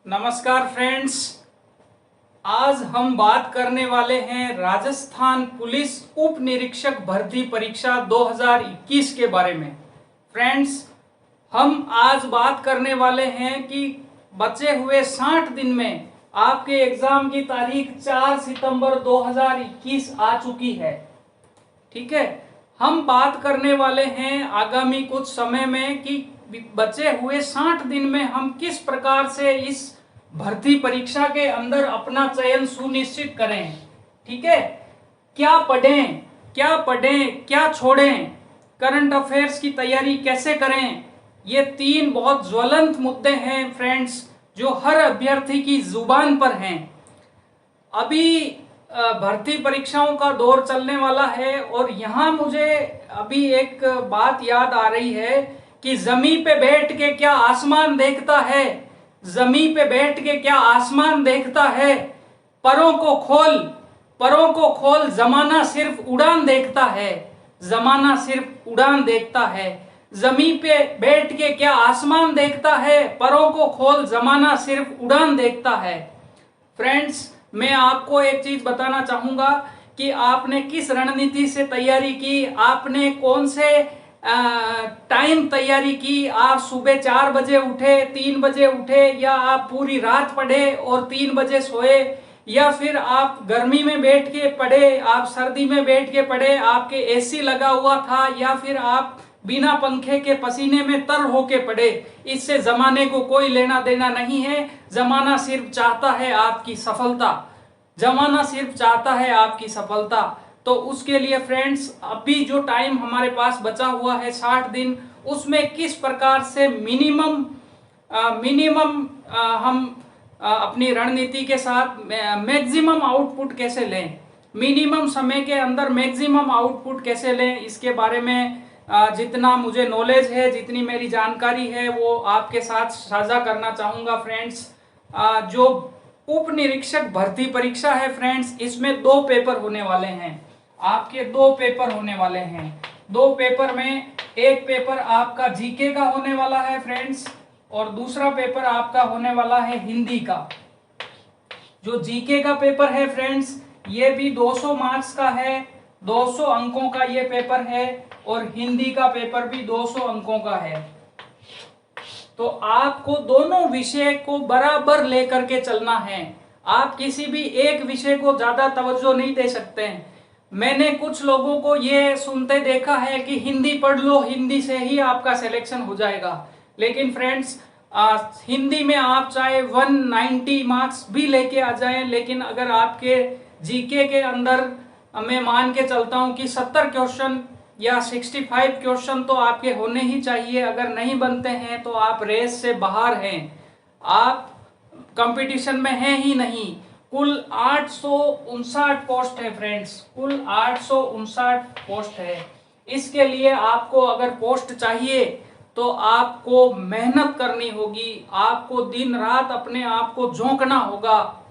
नमस्कार फ्रेंड्स। आज हम बात करने वाले हैं राजस्थान पुलिस उप निरीक्षक भर्ती परीक्षा 2021 के बारे में। फ्रेंड्स, हम आज बात करने वाले हैं कि बचे हुए 60 दिन में आपके एग्जाम की तारीख 4 सितंबर 2021 आ चुकी है। ठीक है, हम बात करने वाले हैं आगामी कुछ समय में कि बचे हुए 60 दिन में हम किस प्रकार से इस भर्ती परीक्षा के अंदर अपना चयन सुनिश्चित करें। ठीक है, क्या पढ़ें, क्या छोड़ें, करंट अफेयर्स की तैयारी कैसे करें, ये 3 बहुत ज्वलंत मुद्दे हैं फ्रेंड्स, जो हर अभ्यर्थी की जुबान पर हैं। अभी भर्ती परीक्षाओं का दौर चलने वाला है और यहाँ मुझे अभी एक बात याद आ रही है कि जमीन पे बैठ के क्या आसमान देखता है, जमीन पे बैठ के क्या आसमान देखता है, परों को खोल जमाना सिर्फ उड़ान देखता है, जमाना सिर्फ उड़ान देखता है। जमीन पे बैठ के क्या आसमान देखता है, परों को खोल जमाना सिर्फ उड़ान देखता है। फ्रेंड्स, मैं आपको एक चीज बताना चाहूंगा कि आपने किस रणनीति से तैयारी की, आपने कौन से टाइम तैयारी की। आप सुबह 4 बजे उठे, 3 बजे उठे, या आप पूरी रात पढ़े और 3 बजे सोए, या फिर आप गर्मी में बैठ के पढ़े, आप सर्दी में बैठ के पढ़े, आपके एसी लगा हुआ था, या फिर आप बिना पंखे के पसीने में तर होके पढ़े। इससे जमाने को कोई लेना देना नहीं है। जमाना सिर्फ चाहता है आपकी सफलता, जमाना सिर्फ चाहता है आपकी सफलता। तो उसके लिए फ्रेंड्स, अभी जो टाइम हमारे पास बचा हुआ है 60 दिन, उसमें किस प्रकार से मिनिमम हम अपनी रणनीति के साथ मैक्सिमम आउटपुट कैसे लें, मिनिमम समय के अंदर मैक्सिमम आउटपुट कैसे लें, इसके बारे में जितना मुझे नॉलेज है, जितनी मेरी जानकारी है, वो आपके साथ साझा करना चाहूँगा फ्रेंड्स। जो उप निरीक्षक भर्ती परीक्षा है फ्रेंड्स, इसमें 2 पेपर होने वाले हैं। आपके 2 पेपर होने वाले हैं। 2 पेपर में एक पेपर आपका जीके का होने वाला है फ्रेंड्स, और दूसरा पेपर आपका होने वाला है हिंदी का। जो जीके का पेपर है फ्रेंड्स, ये भी 200 मार्क्स का है, 200 अंकों का ये पेपर है, और हिंदी का पेपर भी 200 अंकों का है। तो आपको दोनों विषय को बराबर लेकर के चलना है। आप किसी भी एक विषय को ज्यादा तवज्जो नहीं दे सकते हैं। मैंने कुछ लोगों को ये सुनते देखा है कि हिंदी पढ़ लो, हिंदी से ही आपका सिलेक्शन हो जाएगा। लेकिन फ्रेंड्स, हिंदी में आप चाहे 190 मार्क्स भी लेके आ जाएं, लेकिन अगर आपके जीके के अंदर मैं मान के चलता हूं कि 70 क्वेश्चन या 65 क्वेश्चन तो आपके होने ही चाहिए। अगर नहीं बनते हैं तो आप रेस से बाहर हैं, आप कंपटीशन में हैं ही नहीं। कुल 859 पोस्ट है फ्रेंड्स, कुल 859 पोस्ट है। इसके लिए आपको अगर पोस्ट चाहिए तो आपको मेहनत करनी होगी, आपको दिन रात अपने आप को झोंकना होगा।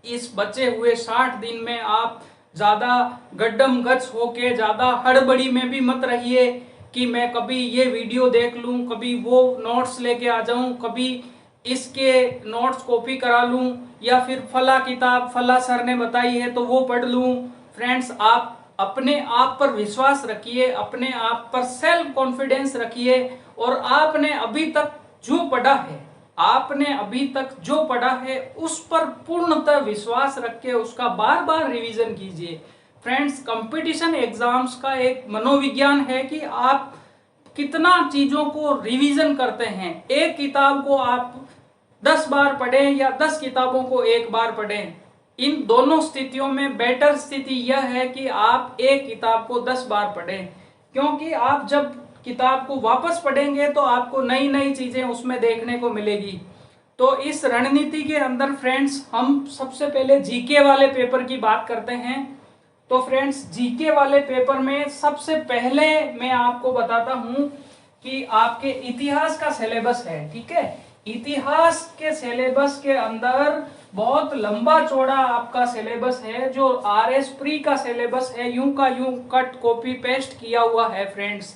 इस बचे हुए 60 दिन में आप ज्यादा गड्डम गच होके, ज्यादा हड़बड़ी में भी मत रहिए कि मैं कभी ये वीडियो देख लूं, कभी वो नोट्स लेके आ जाऊं, कभी इसके नोट्स कॉपी करा लूं, या फिर फला किताब फला सर ने बताई है तो वो पढ़ लूं। फ्रेंड्स, आप अपने आप पर विश्वास रखिए, अपने आप पर सेल्फ कॉन्फिडेंस रखिए, और आपने अभी तक जो पढ़ा है उस पर पूर्णतः विश्वास रख के उसका बार बार रिवीजन कीजिए। फ्रेंड्स, कंपटीशन एग्जाम्स का एक मनोविज्ञान है कि आप कितना चीजों को रिवीजन करते हैं। एक किताब को आप 10 बार पढ़ें या 10 किताबों को एक बार पढ़ें, इन दोनों स्थितियों में बेटर स्थिति यह है कि आप एक किताब को 10 बार पढ़ें, क्योंकि आप जब किताब को वापस पढ़ेंगे तो आपको नई नई चीजें उसमें देखने को मिलेगी। तो इस रणनीति के अंदर फ्रेंड्स, हम सबसे पहले जीके वाले पेपर की बात करते हैं। तो फ्रेंड्स, जीके वाले पेपर में सबसे पहले मैं आपको बताता हूं कि आपके इतिहास का सिलेबस है। ठीक है, इतिहास के सिलेबस के अंदर बहुत लंबा चौड़ा आपका सिलेबस है, जो आरएस प्री का सिलेबस है, यूं का यूं कट कॉपी पेस्ट किया हुआ है फ्रेंड्स।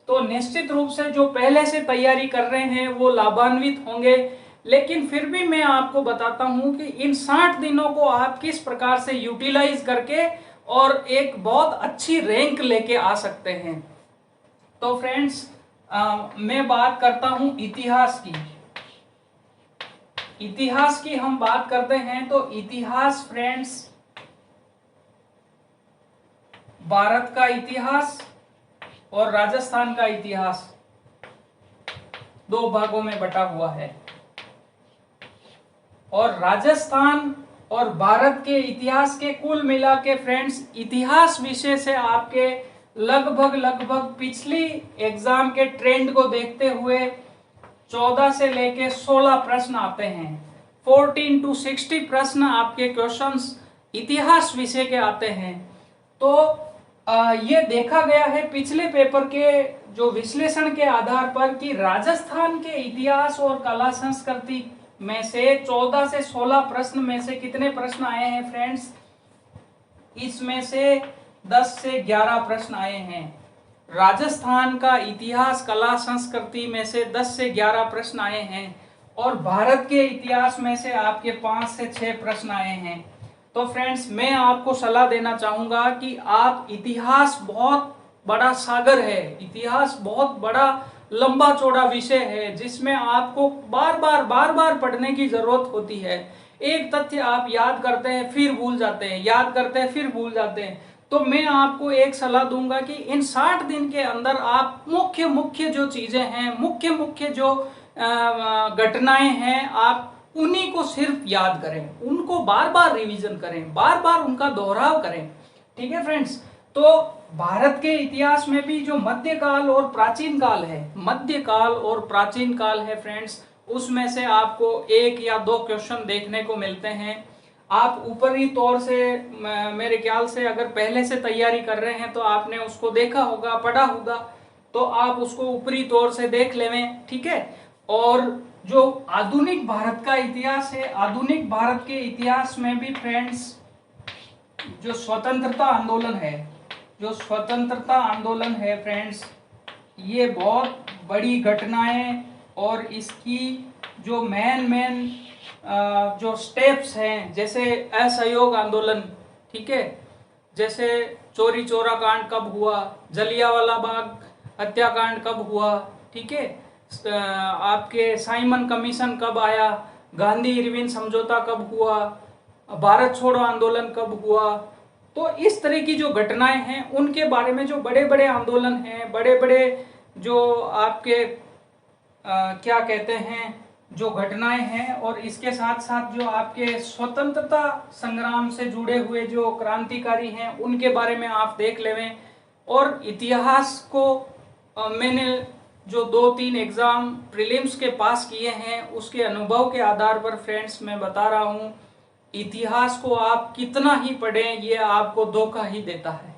तो निश्चित रूप से जो पहले से तैयारी कर रहे हैं वो लाभान्वित होंगे। लेकिन फिर भी मैं आपको बताता हूं कि इन 60 दिनों को आप किस प्रकार से यूटिलाइज करके और एक बहुत अच्छी रैंक लेके आ सकते हैं। तो फ्रेंड्स, मैं बात करता हूं इतिहास की। इतिहास की हम बात करते हैं तो इतिहास फ्रेंड्स, भारत का इतिहास और राजस्थान का इतिहास दो भागों में बटा हुआ है। और राजस्थान और भारत के इतिहास के कुल मिला के फ्रेंड्स, इतिहास विषय से आपके लगभग पिछली एग्जाम के ट्रेंड को देखते हुए 14 से लेके 16 प्रश्न आते हैं। 14 to 60 प्रश्न आपके क्वेश्चंस इतिहास विषय के आते हैं। तो ये देखा गया है पिछले पेपर के जो विश्लेषण के आधार पर कि राजस्थान के इतिहास और कला संस्कृति में से 14 से 16 प्रश्न में से कितने प्रश्न आए हैं फ्रेंड्स? इसमें से 10 से 11 प्रश्न आए हैं। राजस्थान का इतिहास कला संस्कृति में से 10 से 11 प्रश्न आए हैं और भारत के इतिहास में से आपके 5 से 6 प्रश्न आए हैं। तो फ्रेंड्स, मैं आपको सलाह देना चाहूंगा कि आप, इतिहास बहुत बड़ा सागर है, इतिहास बहुत बड़ा लंबा चौड़ा विषय है जिसमें आपको बार बार पढ़ने की जरूरत होती है। एक तथ्य आप याद करते हैं फिर भूल जाते हैं, याद करते हैं फिर भूल जाते हैं। तो मैं आपको एक सलाह दूंगा कि इन 60 दिन के अंदर आप मुख्य जो चीजें हैं, मुख्य जो घटनाएं हैं, आप उन्हीं को सिर्फ याद करें, उनको बार बार रिवीजन करें, बार बार उनका दोहराव करें। ठीक है फ्रेंड्स? तो भारत के इतिहास में भी जो मध्यकाल और प्राचीन काल है, मध्यकाल और प्राचीन काल है फ्रेंड्स, उसमें से आपको 1 या 2 क्वेश्चन देखने को मिलते हैं। आप ऊपरी तौर से मेरे ख्याल से अगर पहले से तैयारी कर रहे हैं तो आपने उसको देखा होगा, पढ़ा होगा, तो आप उसको ऊपरी तौर से देख लेवें। ठीक है? और जो आधुनिक भारत का इतिहास है, आधुनिक भारत के इतिहास में भी फ्रेंड्स जो स्वतंत्रता आंदोलन है, जो स्वतंत्रता आंदोलन है फ्रेंड्स, ये बहुत बड़ी घटनाएं और इसकी जो मेन जो स्टेप्स हैं, जैसे असहयोग आंदोलन, ठीक है, जैसे चोरी चौरा कांड कब हुआ, जलियांवाला बाग हत्याकांड कब हुआ, ठीक है, आपके साइमन कमीशन कब आया, गांधी इरविन समझौता कब हुआ, भारत छोड़ो आंदोलन कब हुआ। तो इस तरह की जो घटनाएं हैं उनके बारे में, जो बड़े बड़े आंदोलन हैं, बड़े बड़े जो आपके क्या कहते हैं, जो घटनाएं हैं, और इसके साथ साथ जो आपके स्वतंत्रता संग्राम से जुड़े हुए जो क्रांतिकारी हैं उनके बारे में आप देख लेवें। और इतिहास को मैंने जो 2-3 एग्जाम प्रीलिम्स के पास किए हैं उसके अनुभव के आधार पर फ्रेंड्स मैं बता रहा हूँ, इतिहास को आप कितना ही पढ़ें ये आपको धोखा ही देता है।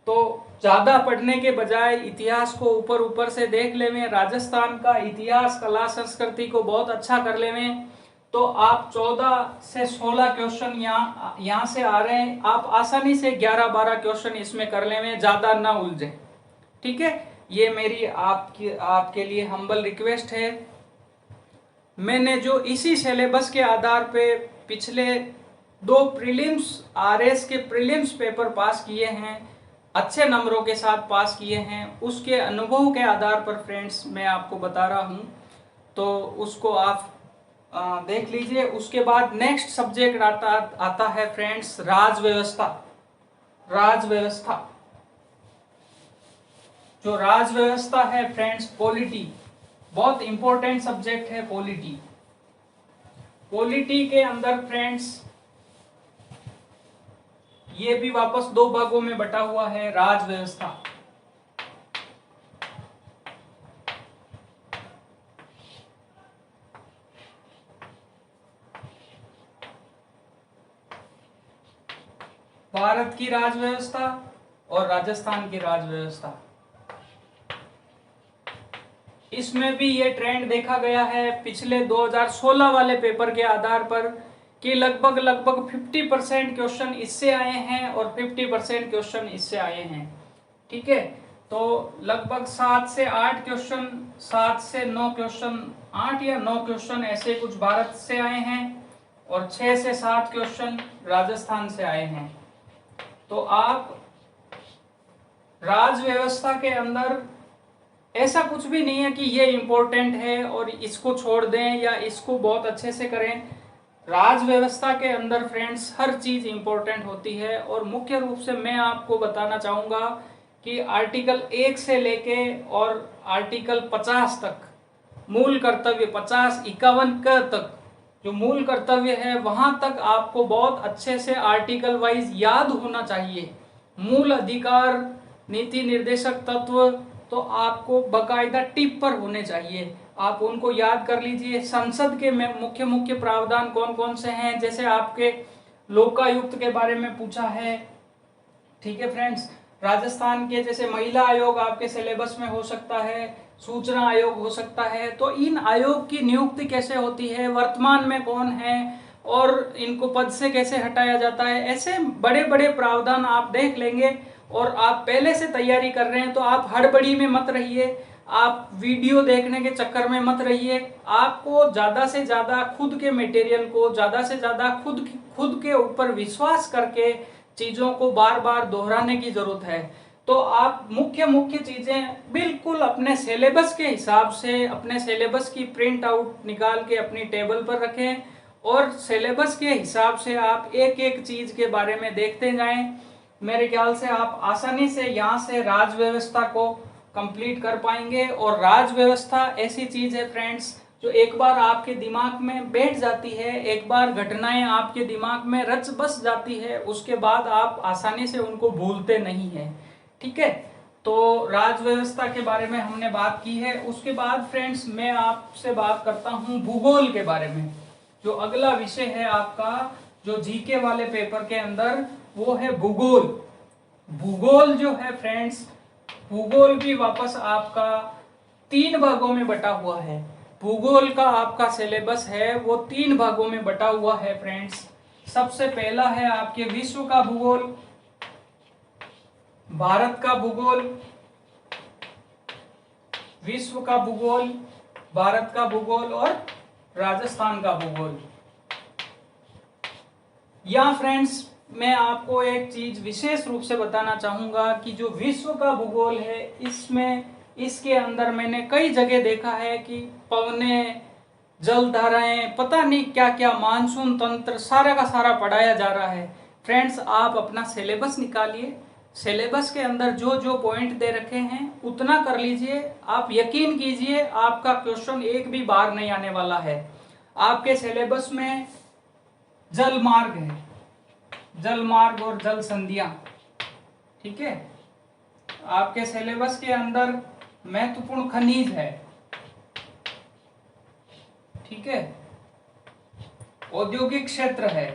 तो ज़्यादा पढ़ने के बजाय इतिहास को ऊपर ऊपर से देख लेवें, राजस्थान का इतिहास कला संस्कृति को बहुत अच्छा कर लेवें, तो आप 14 से 16 क्वेश्चन यहाँ से आ रहे हैं, आप आसानी से 11-12 क्वेश्चन इसमें कर लेवें, ज़्यादा ना उलझें। ठीक है? ये मेरी आपके लिए हम्बल रिक्वेस्ट है। मैंने जो इसी सिलेबस के आधार पे पिछले 2 प्रीलिम्स आरएस के प्रीलिम्स पेपर पास किए हैं, अच्छे नंबरों के साथ पास किए हैं, उसके अनुभव के आधार पर फ्रेंड्स मैं आपको बता रहा हूं, तो उसको आप देख लीजिए। उसके बाद नेक्स्ट सब्जेक्ट आता है फ्रेंड्स राजव्यवस्था। राजव्यवस्था, जो राजव्यवस्था है फ्रेंड्स, पॉलिटी, बहुत इंपॉर्टेंट सब्जेक्ट है पॉलिटी। पॉलिटी के अंदर फ्रेंड्स ये भी वापस 2 भागों में बटा हुआ है, राजव्यवस्था। भारत की राजव्यवस्था और राजस्थान की राजव्यवस्था, इसमें भी ये ट्रेंड देखा गया है पिछले 2016 वाले पेपर के आधार पर कि लगभग 50% क्वेश्चन इससे आए हैं और 50% क्वेश्चन इससे आए हैं। ठीक है? तो लगभग 7 से 8 क्वेश्चन, 7 से 9 क्वेश्चन, 8 या 9 क्वेश्चन ऐसे कुछ भारत से आए हैं और 6 से 7 क्वेश्चन राजस्थान से आए हैं। तो आप राज व्यवस्था के अंदर ऐसा कुछ भी नहीं है कि ये इम्पोर्टेंट है और इसको छोड़ दें या इसको बहुत अच्छे से करें। राज व्यवस्था के अंदर फ्रेंड्स हर चीज इम्पोर्टेंट होती है और मुख्य रूप से मैं आपको बताना चाहूँगा कि आर्टिकल 1 से लेके और आर्टिकल 50 तक मूल कर्तव्य, 50, 51 तक जो मूल कर्तव्य है वहां तक आपको बहुत अच्छे से आर्टिकल वाइज याद होना चाहिए। मूल अधिकार, नीति निर्देशक तत्व तो आपको बकायदा टिप पर होने चाहिए, आप उनको याद कर लीजिए। संसद के मुख्य मुख्य प्रावधान कौन कौन से हैं, जैसे आपके लोकायुक्त के बारे में पूछा है, ठीक है फ्रेंड्स। राजस्थान के जैसे महिला आयोग आपके सिलेबस में हो सकता है, सूचना आयोग हो सकता है। तो इन आयोग की नियुक्ति कैसे होती है, वर्तमान में कौन है और इनको पद से कैसे हटाया जाता है, ऐसे बड़े बड़े प्रावधान आप देख लेंगे। और आप पहले से तैयारी कर रहे हैं तो आप हड़बड़ी में मत रहिए, आप वीडियो देखने के चक्कर में मत रहिए। आपको ज्यादा से ज्यादा खुद के मटेरियल को ज्यादा से ज्यादा खुद के ऊपर विश्वास करके चीजों को बार बार दोहराने की जरूरत है। तो आप मुख्य मुख्य चीजें बिल्कुल अपने सिलेबस के हिसाब से, अपने सिलेबस की प्रिंट आउट निकाल के अपनी टेबल पर रखें और सिलेबस के हिसाब से आप एक एक चीज के बारे में देखते जाएं। मेरे ख्याल से आप आसानी से यहाँ से राज व्यवस्था को कंप्लीट कर पाएंगे। और राज व्यवस्था ऐसी चीज है फ्रेंड्स जो एक बार आपके दिमाग में बैठ जाती है, एक बार घटनाएं आपके दिमाग में रच बस जाती है, उसके बाद आप आसानी से उनको भूलते नहीं है, ठीक है। तो राज व्यवस्था के बारे में हमने बात की है। उसके बाद फ्रेंड्स मैं आपसे बात करता हूँ भूगोल के बारे में, जो अगला विषय है आपका जो जीके वाले पेपर के अंदर, वो है भूगोल। भूगोल जो है फ्रेंड्स, भूगोल भी वापस आपका 3 भागों में बटा हुआ है। भूगोल का आपका सिलेबस है वो 3 भागों में बटा हुआ है फ्रेंड्स। सबसे पहला है आपके विश्व का भूगोल, भारत का भूगोल, विश्व का भूगोल, भारत का भूगोल और राजस्थान का भूगोल। या फ्रेंड्स मैं आपको एक चीज विशेष रूप से बताना चाहूंगा कि जो विश्व का भूगोल है इसमें, इसके अंदर मैंने कई जगह देखा है कि पवनें, जलधाराएं, पता नहीं क्या क्या, मानसून तंत्र, सारा का सारा पढ़ाया जा रहा है। फ्रेंड्स आप अपना सिलेबस निकालिए, सिलेबस के अंदर जो जो पॉइंट दे रखे हैं उतना कर लीजिए। आप यकीन कीजिए आपका क्वेश्चन एक भी बार नहीं आने वाला है। आपके सिलेबस में जल मार्ग है, जल मार्ग और जल संधियां, ठीक है। आपके सिलेबस के अंदर महत्वपूर्ण खनिज है, ठीक है, औद्योगिक क्षेत्र है,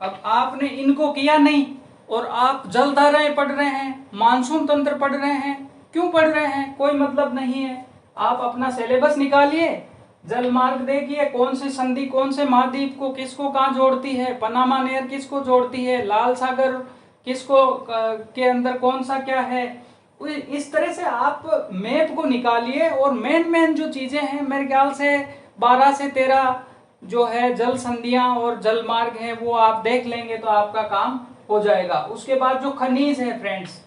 अब आपने इनको किया नहीं और आप जलधाराएं पढ़ रहे हैं, मानसून तंत्र पढ़ रहे हैं। क्यों पढ़ रहे हैं, कोई मतलब नहीं है। आप अपना सिलेबस निकालिए, जल मार्ग देखिए, कौन सी संधि कौन से महाद्वीप को किसको कहाँ जोड़ती है, पनामा नहर किसको जोड़ती है, लाल सागर किसको के अंदर कौन सा क्या है। इस तरह से आप मैप को निकालिए और मेन जो चीजें हैं मेरे ख्याल से 12 से 13 जो है जल संधियां और जल मार्ग हैं वो आप देख लेंगे तो आपका काम हो जाएगा। उसके बाद जो खनिज है फ्रेंड्स,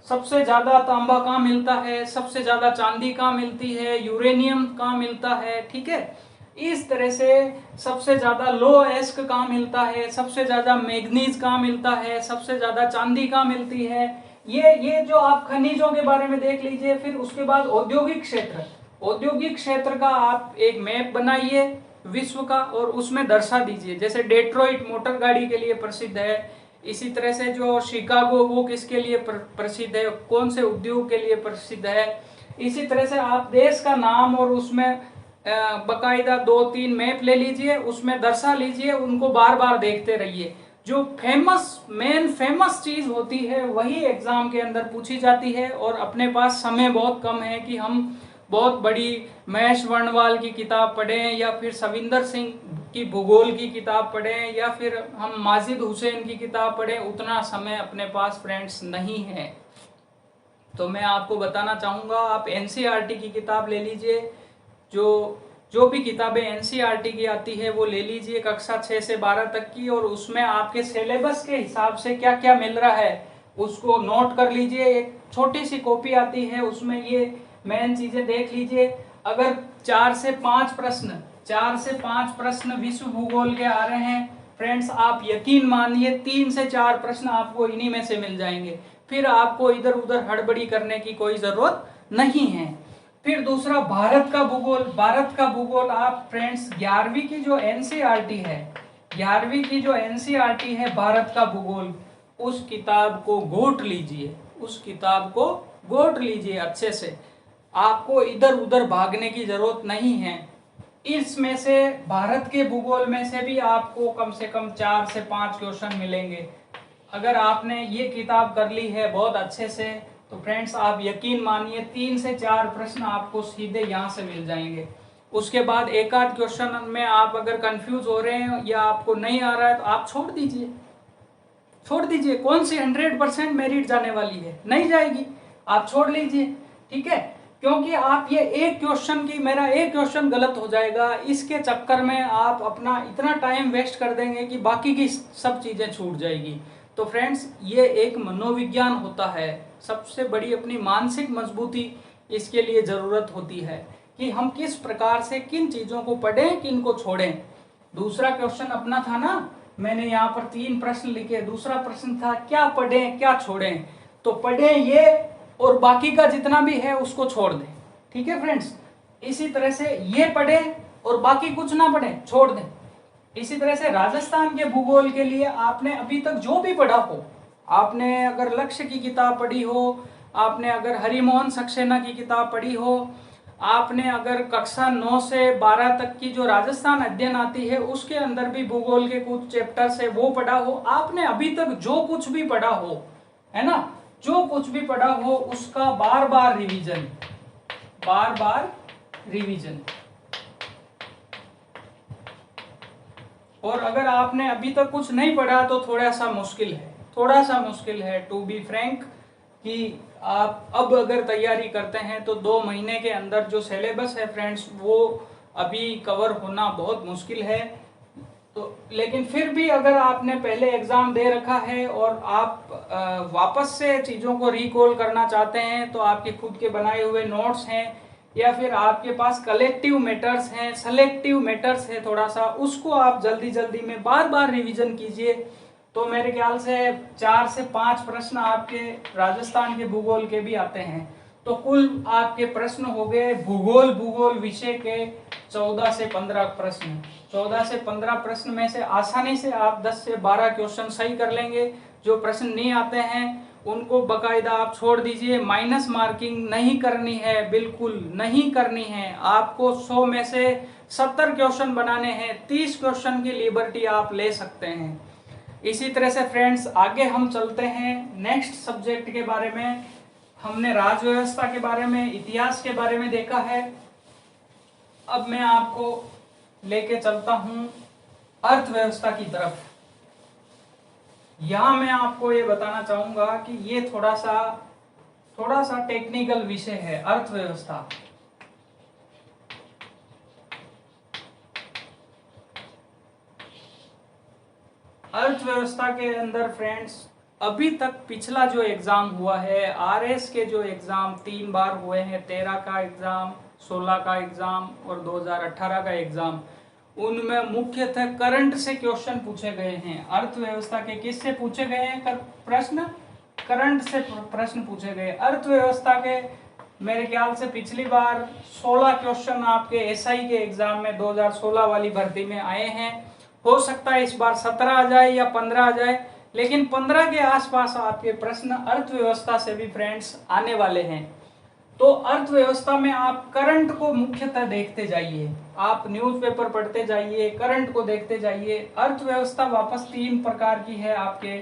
सबसे ज्यादा तांबा कहाँ मिलता है, सबसे ज्यादा चांदी कहाँ मिलती है, यूरेनियम कहाँ मिलता है, ठीक है। इस तरह से सबसे ज्यादा लो एस्क कहाँ मिलता है, सबसे ज्यादा मैग्नीज कहाँ मिलता है, सबसे ज्यादा चांदी कहाँ मिलती है, ये जो आप खनिजों के बारे में देख लीजिए। फिर उसके बाद औद्योगिक क्षेत्र, औद्योगिक क्षेत्र का आप एक मैप बनाइए विश्व का और उसमें दर्शा दीजिए। जैसे डेट्रॉइट मोटर गाड़ी के लिए प्रसिद्ध है, इसी तरह से जो शिकागो वो किसके लिए प्रसिद्ध है, कौन से उद्योग के लिए प्रसिद्ध है। इसी तरह से आप देश का नाम और उसमें बकायदा 2-3 मैप ले लीजिए, उसमें दर्शा लीजिए, उनको बार बार देखते रहिए। जो फेमस चीज होती है वही एग्जाम के अंदर पूछी जाती है। और अपने पास समय बहुत कम है कि हम बहुत बड़ी महेश वर्णवाल की किताब पढ़ें या फिर सविंदर सिंह कि भूगोल की किताब पढ़ें या फिर हम माजिद हुसैन की किताब पढ़ें, उतना समय अपने पास फ्रेंड्स नहीं है। तो मैं आपको बताना चाहूँगा, आप एनसीईआरटी की किताब ले लीजिए। जो भी किताबें एनसीईआरटी की आती है वो ले लीजिए, कक्षा 6 से 12 तक की, और उसमें आपके सिलेबस के हिसाब से क्या क्या मिल रहा है उसको नोट कर लीजिए। एक छोटी सी कॉपी आती है, उसमें ये मेन चीज़ें देख लीजिए। अगर 4 से 5 प्रश्न विश्व भूगोल के आ रहे हैं फ्रेंड्स, आप यकीन मानिए 3 से 4 प्रश्न आपको इन्हीं में से मिल जाएंगे। फिर आपको इधर उधर हड़बड़ी करने की कोई ज़रूरत नहीं है। फिर दूसरा, भारत का भूगोल आप फ्रेंड्स 11वीं की जो एनसीईआरटी है, 11वीं की जो एनसीईआरटी है भारत का भूगोल, उस किताब को गोट लीजिए अच्छे से। आपको इधर उधर भागने की जरूरत नहीं है। इसमें से भारत के भूगोल में से भी आपको कम से कम 4 से 5 क्वेश्चन मिलेंगे। अगर आपने ये किताब कर ली है बहुत अच्छे से, तो फ्रेंड्स आप यकीन मानिए 3 से 4 प्रश्न आपको सीधे यहाँ से मिल जाएंगे। उसके बाद एक आध क्वेश्चन में आप अगर कंफ्यूज हो रहे हैं या आपको नहीं आ रहा है तो आप छोड़ दीजिए। कौन सी 100% मेरिट जाने वाली है? नहीं जाएगी, आप छोड़ लीजिए, ठीक है। क्योंकि आप ये मेरा एक क्वेश्चन गलत हो जाएगा, इसके चक्कर में आप अपना इतना टाइम वेस्ट कर देंगे कि बाकी की सब चीजें छूट जाएगी। तो फ्रेंड्स ये एक मनोविज्ञान होता है, सबसे बड़ी अपनी मानसिक मजबूती इसके लिए जरूरत होती है कि हम किस प्रकार से किन चीजों को पढ़ें, किन को छोड़ें। दूसरा क्वेश्चन अपना था ना, मैंने यहाँ पर 3 प्रश्न लिखे। दूसरा प्रश्न था क्या पढ़ें क्या छोड़ें, तो पढ़ें ये और बाकी का जितना भी है उसको छोड़ दें, ठीक है फ्रेंड्स। इसी तरह से ये पढ़ें और बाकी कुछ ना पढ़ें, छोड़ दें। इसी तरह से राजस्थान के भूगोल के लिए आपने अभी तक जो भी पढ़ा हो, आपने अगर लक्ष्य की किताब पढ़ी हो, आपने अगर हरिमोहन सक्सेना की किताब पढ़ी हो, आपने अगर कक्षा 9 से 12 तक की जो राजस्थान अध्ययन आती है उसके अंदर भी भूगोल के कुछ चैप्टर्स है वो पढ़ा हो, आपने अभी तक जो कुछ भी पढ़ा हो, है ना, जो कुछ भी पढ़ा हो उसका बार बार रिवीजन। और अगर आपने अभी तक कुछ नहीं पढ़ा तो थोड़ा सा मुश्किल है टू बी फ्रैंक, कि आप अब अगर तैयारी करते हैं तो 2 महीने के अंदर जो सिलेबस है फ्रेंड्स वो अभी कवर होना बहुत मुश्किल है। तो लेकिन फिर भी अगर आपने पहले एग्जाम दे रखा है और आप वापस से चीज़ों को रिकॉल करना चाहते हैं, तो आपके खुद के बनाए हुए नोट्स हैं या फिर आपके पास कलेक्टिव मैटर्स हैं, सेलेक्टिव मैटर्स है, थोड़ा सा उसको आप जल्दी में बार बार रिवीजन कीजिए। तो मेरे ख्याल से 4 से 5 प्रश्न आपके राजस्थान के भूगोल के भी आते हैं। तो कुल आपके प्रश्न हो गए भूगोल विषय के 14 से 15 प्रश्न। 14 से 15 प्रश्न में से आसानी से आप 10 से 12 क्वेश्चन सही कर लेंगे। जो प्रश्न नहीं आते हैं उनको बकायदा आप छोड़ दीजिए। माइनस मार्किंग नहीं करनी है, बिल्कुल नहीं करनी है। आपको 100 में से 70 क्वेश्चन बनाने हैं, 30 क्वेश्चन की लिबर्टी आप ले सकते हैं। इसी तरह से फ्रेंड्स आगे हम चलते हैं नेक्स्ट सब्जेक्ट के बारे में। हमने राज व्यवस्था के बारे में, इतिहास के बारे में देखा है। अब मैं आपको लेके चलता हूं अर्थव्यवस्था की तरफ। यहां मैं आपको ये बताना चाहूंगा कि ये थोड़ा सा टेक्निकल विषय है, अर्थव्यवस्था। अर्थव्यवस्था के अंदर फ्रेंड्स अभी तक पिछला जो एग्जाम हुआ है, आरएस के जो एग्जाम 3 बार हुए हैं, 13 का एग्जाम, 16 का एग्जाम और 2018 का एग्जाम, उनमें मुख्यतः करंट से क्वेश्चन पूछे गए हैं। अर्थव्यवस्था के किससे पूछे गए हैं प्रश्न? करंट से प्रश्न पूछे गए। अर्थव्यवस्था के मेरे ख्याल से पिछली बार 16 क्वेश्चन आपके एसआई के एग्जाम में 2016 वाली भर्ती में आए हैं। हो सकता है इस बार 17 आ जाए या 15 आ जाए, लेकिन 15 के आसपास आपके प्रश्न अर्थव्यवस्था से भी फ्रेंड्स आने वाले हैं। तो अर्थव्यवस्था में आप करंट को मुख्यतः देखते जाइए, आप न्यूज़पेपर पढ़ते जाइए, करंट को देखते जाइए। अर्थव्यवस्था वापस 3 प्रकार की है आपके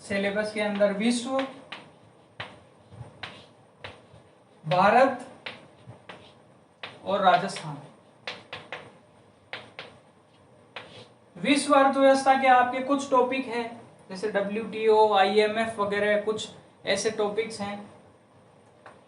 सिलेबस के अंदर: विश्व, भारत और राजस्थान। विश्व अर्थव्यवस्था के आपके कुछ टॉपिक हैं, जैसे WTO, IMF वगैरह कुछ ऐसे टॉपिक्स हैं।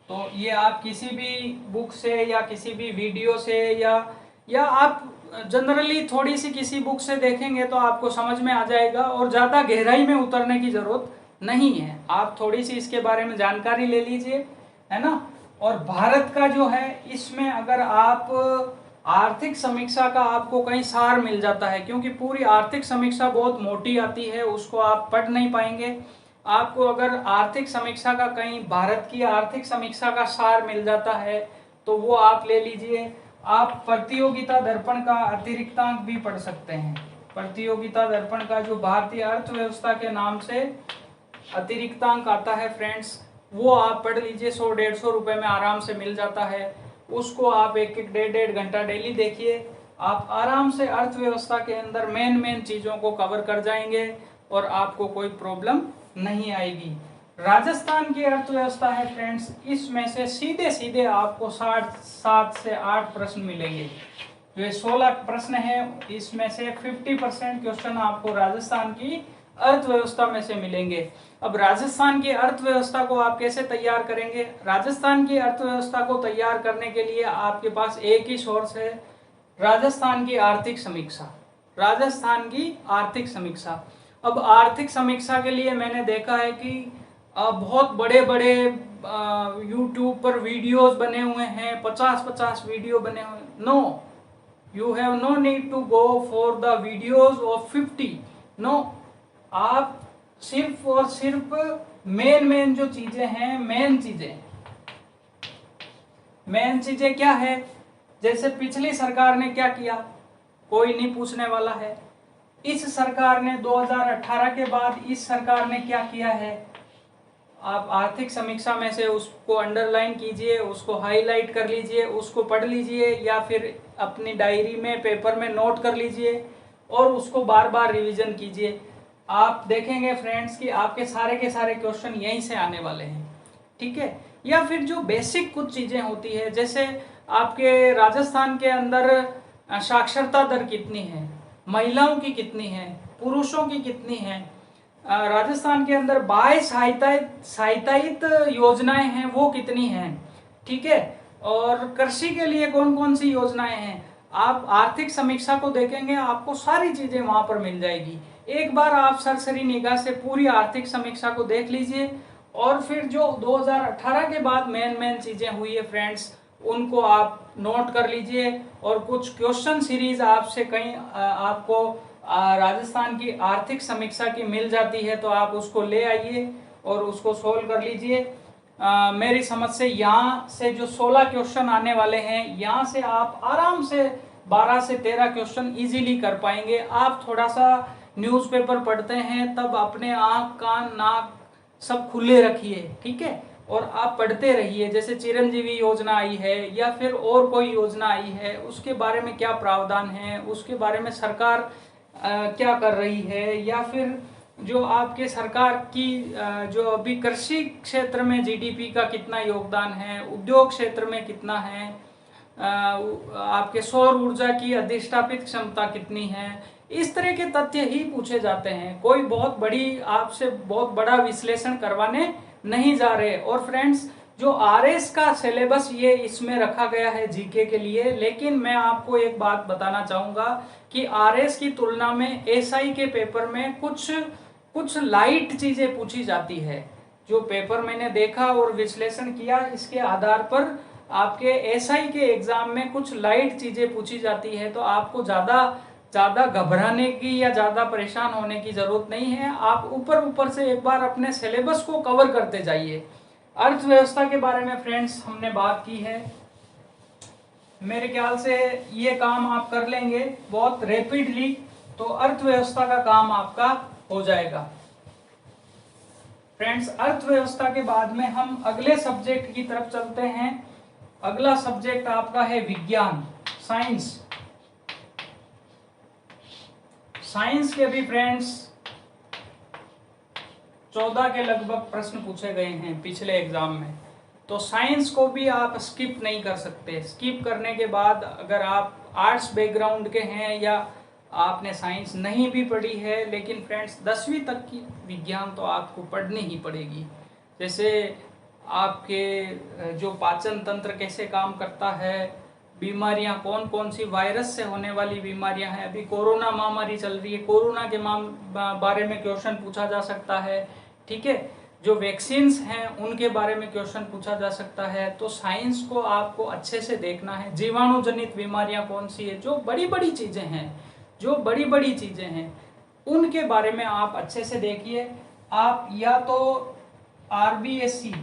तो ये आप किसी भी बुक से या किसी भी वीडियो से या आप जनरली थोड़ी सी किसी बुक से देखेंगे तो आपको समझ में आ जाएगा, और ज़्यादा गहराई में उतरने की ज़रूरत नहीं है। आप थोड़ी सी इसके बारे में जानकारी ले लीजिए, है ना। और भारत का जो है, इसमें अगर आप आर्थिक समीक्षा का आपको कहीं सार मिल जाता है, क्योंकि पूरी आर्थिक समीक्षा बहुत मोटी आती है, उसको आप पढ़ नहीं पाएंगे। आपको अगर आर्थिक समीक्षा का कहीं भारत की आर्थिक समीक्षा का सार मिल जाता है तो वो आप ले लीजिए। आप प्रतियोगिता दर्पण का अतिरिक्तांक भी पढ़ सकते हैं। प्रतियोगिता दर्पण का जो भारतीय अर्थव्यवस्था के नाम से अतिरिक्तांक आता है फ्रेंड्स, वो आप पढ़ लीजिए। 100-150 रुपए में आराम से मिल जाता है। उसको आप 1-1 घंटा डेली देखिए, आप आराम से अर्थव्यवस्था के अंदर मेन चीज़ों को कवर कर जाएंगे और आपको कोई प्रॉब्लम नहीं आएगी। राजस्थान की अर्थव्यवस्था है फ्रेंड्स, इसमें से सीधे सीधे आपको 7 से 8 प्रश्न मिलेंगे। जो ये 16 प्रश्न है, इसमें से 50% क्वेश्चन आपको राजस्थान की अर्थव्यवस्था में से मिलेंगे। अब राजस्थान की अर्थव्यवस्था को आप कैसे तैयार करेंगे? राजस्थान की अर्थव्यवस्था को तैयार करने के लिए आपके पास एक ही सोर्स है, राजस्थान की आर्थिक समीक्षा। राजस्थान की आर्थिक समीक्षा। अब आर्थिक समीक्षा के लिए मैंने देखा है कि बहुत बड़े बड़े यूट्यूब पर वीडियोस बने हुए हैं, 50-50 वीडियो बने हुए। No, you have no need to go for the videos of 50। No, आप सिर्फ और सिर्फ मेन जो चीजें हैं, मेन चीजें क्या है, जैसे पिछली सरकार ने क्या किया कोई नहीं पूछने वाला है। इस सरकार ने 2018 के बाद इस सरकार ने क्या किया है, आप आर्थिक समीक्षा में से उसको अंडरलाइन कीजिए, उसको हाईलाइट कर लीजिए, उसको पढ़ लीजिए या फिर अपनी डायरी में पेपर में नोट कर लीजिए और उसको बार बार रिवीजन कीजिए। आप देखेंगे फ्रेंड्स कि आपके सारे के सारे क्वेश्चन यहीं से आने वाले हैं, ठीक है। या फिर जो बेसिक कुछ चीज़ें होती है, जैसे आपके राजस्थान के अंदर साक्षरता दर कितनी है, महिलाओं की कितनी है, पुरुषों की कितनी है, राजस्थान के अंदर 22 सहायतायित योजनाएं हैं वो कितनी हैं, ठीक है। और कृषि के लिए कौन कौन सी योजनाएं हैं, आप आर्थिक समीक्षा को देखेंगे आपको सारी चीजें वहां पर मिल जाएगी। एक बार आप सरसरी निगाह से पूरी आर्थिक समीक्षा को देख लीजिए और फिर जो 2018 के बाद मेन चीजें हुई है फ्रेंड्स, उनको आप नोट कर लीजिए। और कुछ क्वेश्चन सीरीज आपसे कहीं आपको राजस्थान की आर्थिक समीक्षा की मिल जाती है तो आप उसको ले आइए और उसको सोल्व कर लीजिए। मेरी समझ से यहाँ से जो 16 क्वेश्चन आने वाले हैं, यहाँ से आप आराम से 12 से 13 क्वेश्चन इजीली कर पाएंगे। आप थोड़ा सा न्यूज़पेपर पढ़ते हैं तब अपने आँख कान नाक सब खुले रखिए, ठीक है, और आप पढ़ते रहिए। जैसे चिरंजीवी योजना आई है या फिर और कोई योजना आई है, उसके बारे में क्या प्रावधान है, उसके बारे में सरकार क्या कर रही है, या फिर जो आपके सरकार की जो अभी कृषि क्षेत्र में जीडीपी का कितना योगदान है, उद्योग क्षेत्र में कितना है, आपके सौर ऊर्जा की अधिष्ठापित क्षमता कितनी है, इस तरह के तथ्य ही पूछे जाते हैं। कोई बहुत बड़ी आपसे बहुत बड़ा विश्लेषण करवाने नहीं जा रहे। और फ्रेंड्स, जो आरएस का सिलेबस ये इसमें रखा गया है जीके के लिए, लेकिन मैं आपको एक बात बताना चाहूँगा कि आरएस की तुलना में एसआई के पेपर में कुछ लाइट चीज़ें पूछी जाती है। जो पेपर मैंने देखा और विश्लेषण किया, इसके आधार पर आपके एसआई के एग्ज़ाम में कुछ लाइट चीज़ें पूछी जाती है। तो आपको ज़्यादा घबराने की या ज़्यादा परेशान होने की ज़रूरत नहीं है। आप ऊपर से एक बार अपने सिलेबस को कवर करते जाइए। अर्थव्यवस्था के बारे में फ्रेंड्स हमने बात की है। मेरे ख्याल से ये काम आप कर लेंगे बहुत रैपिडली, तो अर्थव्यवस्था का काम आपका हो जाएगा। फ्रेंड्स, अर्थव्यवस्था के बाद में हम अगले सब्जेक्ट की तरफ चलते हैं। अगला सब्जेक्ट आपका है विज्ञान, साइंस। साइंस के भी फ्रेंड्स 14 के लगभग प्रश्न पूछे गए हैं पिछले एग्जाम में, तो साइंस को भी आप स्किप नहीं कर सकते। स्किप करने के बाद अगर आप आर्ट्स बैकग्राउंड के हैं या आपने साइंस नहीं भी पढ़ी है, लेकिन फ्रेंड्स 10वीं तक की विज्ञान तो आपको पढ़नी ही पड़ेगी। जैसे आपके जो पाचन तंत्र कैसे काम करता है, बीमारियां कौन कौन सी, वायरस से होने वाली बीमारियां हैं, अभी कोरोना महामारी चल रही है, कोरोना के बारे में क्वेश्चन पूछा जा सकता है। ठीक है, जो वैक्सीन्स हैं उनके बारे में क्वेश्चन पूछा जा सकता है। तो साइंस को आपको अच्छे से देखना है। जीवाणु जनित बीमारियां कौन सी है, जो बड़ी बड़ी चीजें हैं, जो बड़ी बड़ी चीजें हैं उनके बारे में आप अच्छे से देखिए। आप या तो आरबीएससी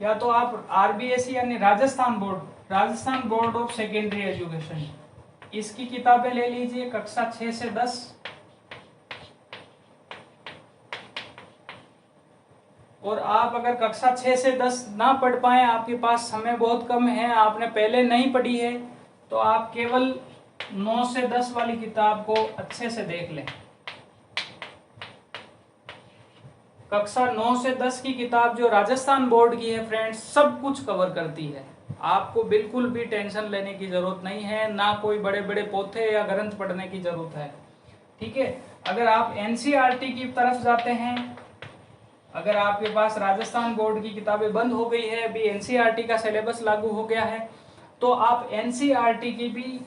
या तो आप आरबीएससी यानी Rajasthan board of secondary education, इसकी किताबें ले लीजिए कक्षा 6 से 10। और आप अगर कक्षा 6 से 10 ना पढ़ पाए, आपके पास समय बहुत कम है, आपने पहले नहीं पढ़ी है, तो आप केवल 9 से 10 वाली किताब को अच्छे से देख लें। कक्षा 9 से 10 की किताब जो राजस्थान बोर्ड की है फ्रेंड्स, सब कुछ कवर करती है। आपको बिल्कुल भी टेंशन लेने की जरूरत नहीं है, ना कोई बड़े बड़े पोथे या ग्रंथ पढ़ने की जरूरत है। ठीक है, अगर आप एनसीईआरटी की तरफ जाते हैं, अगर आपके पास राजस्थान बोर्ड की किताबें बंद हो गई है, अभी एनसीईआरटी का सिलेबस लागू हो गया है, तो आप एनसीईआरटी की भी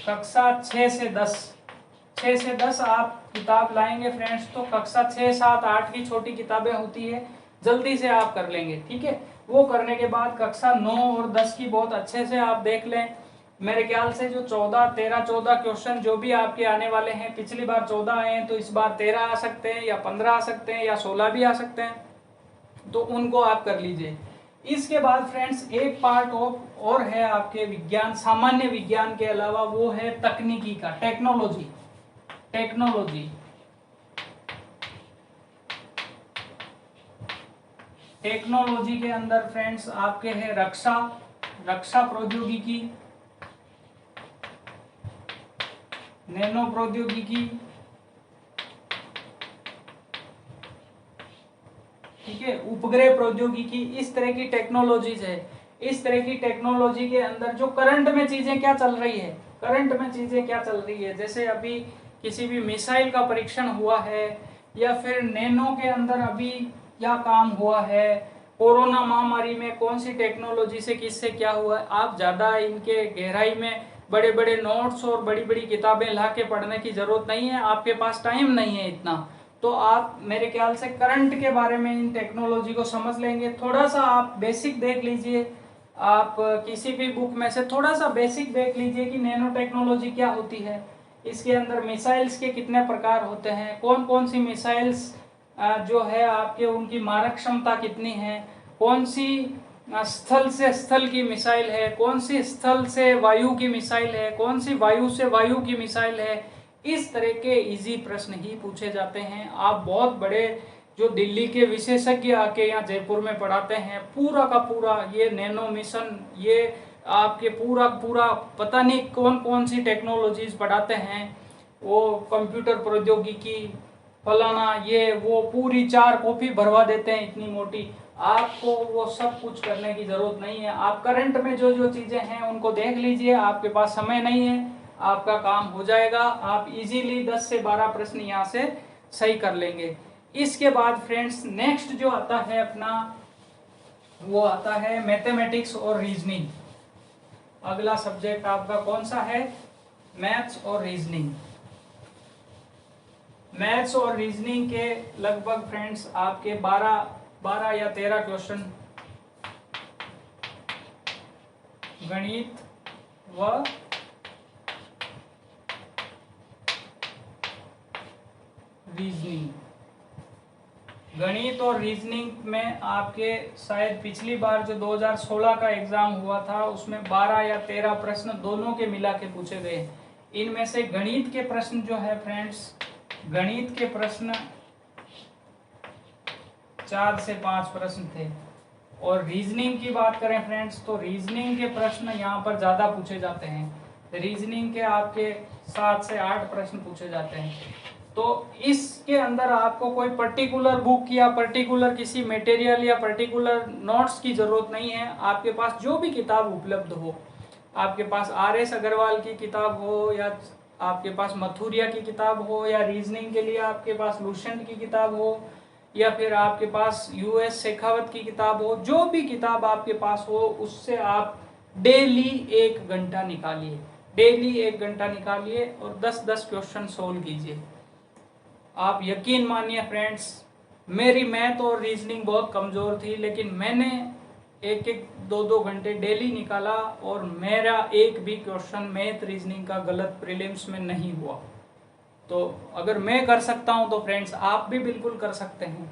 कक्षा 6 से 10 आप किताब लाएंगे फ्रेंड्स, तो कक्षा 6, 7, 8 की छोटी किताबें होती है, जल्दी से आप कर लेंगे। ठीक है, वो करने के बाद कक्षा 9 और 10 की बहुत अच्छे से आप देख लें। मेरे ख्याल से जो 14 क्वेश्चन जो भी आपके आने वाले हैं, पिछली बार 14 आए हैं तो इस बार 13 आ सकते हैं, या 15 आ सकते हैं, या 16 भी आ सकते हैं, तो उनको आप कर लीजिए। इसके बाद फ्रेंड्स एक पार्ट ऑफ और है आपके विज्ञान, सामान्य विज्ञान के अलावा, वो है तकनीकी का, टेक्नोलॉजी। टेक्नोलॉजी के अंदर फ्रेंड्स आपके है रक्षा प्रौद्योगिकी, नैनो प्रौद्योगिकी, ठीक है, उपग्रह प्रौद्योगिकी, इस तरह की टेक्नोलॉजीज है। इस तरह की टेक्नोलॉजी के अंदर जो करंट में चीजें क्या चल रही है, जैसे अभी किसी भी मिसाइल का परीक्षण हुआ है, या फिर नैनो के अंदर अभी क्या काम हुआ है, कोरोना महामारी में कौन सी टेक्नोलॉजी से किससे क्या हुआ है, आप ज्यादा इनके गहराई में बड़े बड़े नोट्स और बड़ी बड़ी किताबें ला के पढ़ने की जरूरत नहीं है, आपके पास टाइम नहीं है इतना। तो आप मेरे ख्याल से करंट के बारे में इन टेक्नोलॉजी को समझ लेंगे। थोड़ा सा आप बेसिक देख लीजिए, आप किसी भी बुक में से थोड़ा सा बेसिक देख लीजिए कि नैनो टेक्नोलॉजी क्या होती है, इसके अंदर मिसाइल्स के कितने प्रकार होते हैं, कौन कौन सी मिसाइल्स जो है आपके उनकी मारक क्षमता कितनी है, कौन सी स्थल से स्थल की मिसाइल है, कौन सी स्थल से वायु की मिसाइल है, कौन सी वायु से वायु की मिसाइल है। इस तरह के इजी प्रश्न ही पूछे जाते हैं। आप बहुत बड़े जो दिल्ली के विशेषज्ञ आके यहाँ जयपुर में पढ़ाते हैं, पूरा का पूरा ये नैनो मिशन, ये आपके पूरा पता नहीं कौन कौन सी टेक्नोलॉजीज पढ़ाते हैं, वो कंप्यूटर प्रौद्योगिकी फलाना ये वो, पूरी 4 कॉपी भरवा देते हैं इतनी मोटी। आपको वो सब कुछ करने की जरूरत नहीं है। आप करंट में जो जो चीजें हैं उनको देख लीजिए, आपके पास समय नहीं है, आपका काम हो जाएगा, आप इजीली 10 से 12 प्रश्न यहाँ से सही कर लेंगे। इसके बाद फ्रेंड्स नेक्स्ट जो आता है अपना, वो आता है मैथमेटिक्स और रीजनिंग। अगला सब्जेक्ट आपका कौन सा है? मैथ्स और रीजनिंग। मैथ्स और रीजनिंग के लगभग फ्रेंड्स आपके 12 या 13 क्वेश्चन गणित व रीजनिंग। गणित और रीजनिंग में आपके शायद पिछली बार जो 2016 का एग्जाम हुआ था उसमें 12 या 13 प्रश्न दोनों के मिला के पूछे गए। इनमें से गणित के प्रश्न जो है फ्रेंड्स, गणित के प्रश्न 4 से 5 प्रश्न थे। और रीजनिंग की बात करें फ्रेंड्स, तो रीजनिंग के प्रश्न यहाँ पर ज़्यादा पूछे जाते हैं। रीजनिंग के आपके 7 से 8 प्रश्न पूछे जाते हैं। तो इसके अंदर आपको कोई पर्टिकुलर बुक या पर्टिकुलर किसी मटेरियल या पर्टिकुलर नोट्स की ज़रूरत नहीं है। आपके पास जो भी किताब उपलब्ध हो आपके पास RS अग्रवाल की किताब हो, या आपके पास मथुरिया की किताब हो, या रीजनिंग के लिए आपके पास लुसेंट की किताब हो, या फिर आपके पास US शेखावत की किताब हो, जो भी किताब आपके पास हो उससे आप डेली 1 घंटा निकालिए, डेली 1 घंटा निकालिए और 10-10 क्वेश्चन सोल्व कीजिए। आप यकीन मानिए फ्रेंड्स, मेरी मैथ और रीजनिंग बहुत कमज़ोर थी, लेकिन मैंने 1-1, 2-2 घंटे डेली निकाला और मेरा एक भी क्वेश्चन मैथ रीजनिंग का गलत प्रीलिम्स में नहीं हुआ। तो अगर मैं कर सकता हूं तो फ्रेंड्स आप भी बिल्कुल कर सकते हैं।